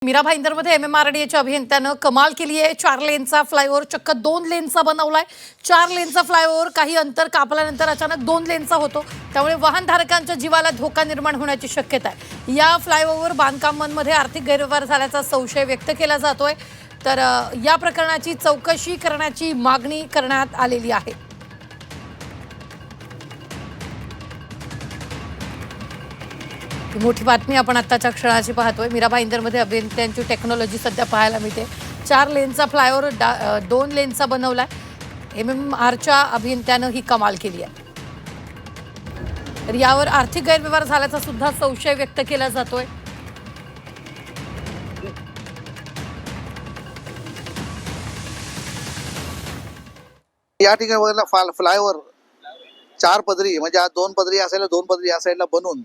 मीरा भाईंदरमध्ये MMRDAच्या अभियंत्यानं कमाल केली आहे। 4 लेनचा फ्लायओव्हर चक्क 2 लेनचा बनवलाय। 4 लेनचा फ्लायओव्हर काही अंतर कापल्यानंतर अचानक 2 लेनचा होतो, त्यामुळे वाहनधारकांच्या जीवाला धोका निर्माण होण्याची शक्यता आहे। या फ्लायओव्हर बांधकामांमध्ये आर्थिक गैरव्यवहार झाल्याचा संशय व्यक्त केला जातोय, तर या प्रकरणाची चौकशी करण्याची मागणी करण्यात आलेली आहे। मोठी बातमी आपण आत्ताच्या क्षणाची पाहतोय। मीरा भाईंदरमध्ये अभियंत्यांची टेक्नॉलॉजी सध्या पाहायला मिळते। 4 लेनचा फ्लायओव्हर 2 लेनचा बनवलाय। MMRच्या अभियंत्यानं ही कमाल केली आहे। तर यावर आर्थिक गैरव्यवहार झाल्याचा सुद्धा संशय व्यक्त केला जातोय। या ठिकाणी फ्लायओव्हर 4 पदरी म्हणजे आज 2 पदरी असायला 2 पदरी या साईडला बनवून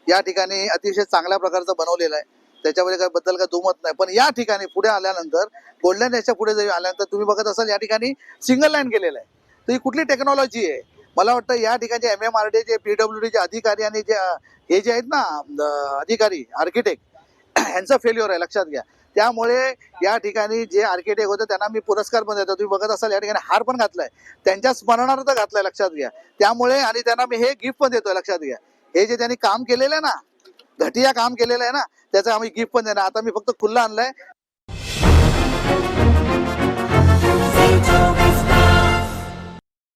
या ठिकाणी अतिशय चांगल्या प्रकारचं बनवलेलं आहे। त्याच्यामध्ये काय बद्दल काय दुमत नाही, पण या ठिकाणी पुढे आल्यानंतर गोल्डन याच्या पुढे जरी आल्यानंतर तुम्ही बघत असाल या ठिकाणी सिंगल लाईन केलेलं आहे। तर ही कुठली टेक्नॉलॉजी आहे? मला वाटतं या ठिकाणी MMRDA चे PWDचे अधिकारी आणि हे जे आहेत ना अधिकारी आर्किटेक्ट यांचं फेल्युअर आहे, लक्षात घ्या। त्यामुळे या ठिकाणी जे आर्किटेक्ट होते त्यांना मी पुरस्कार पण देतो। तुम्ही बघत असाल या ठिकाणी हार पण घातलाय, त्यांच्या स्मरणार्थ घातलाय, लक्षात घ्या। त्यामुळे आणि त्यांना मी हे गिफ्ट पण देतोय, लक्षात घ्या। हे जे त्यांनी काम केलेलं आहे ना, घटिया काम केलेलं आहे ना, त्याचं आम्ही गिफ्ट पण देणार। आता मी फक्त खुल्ला आणलाय।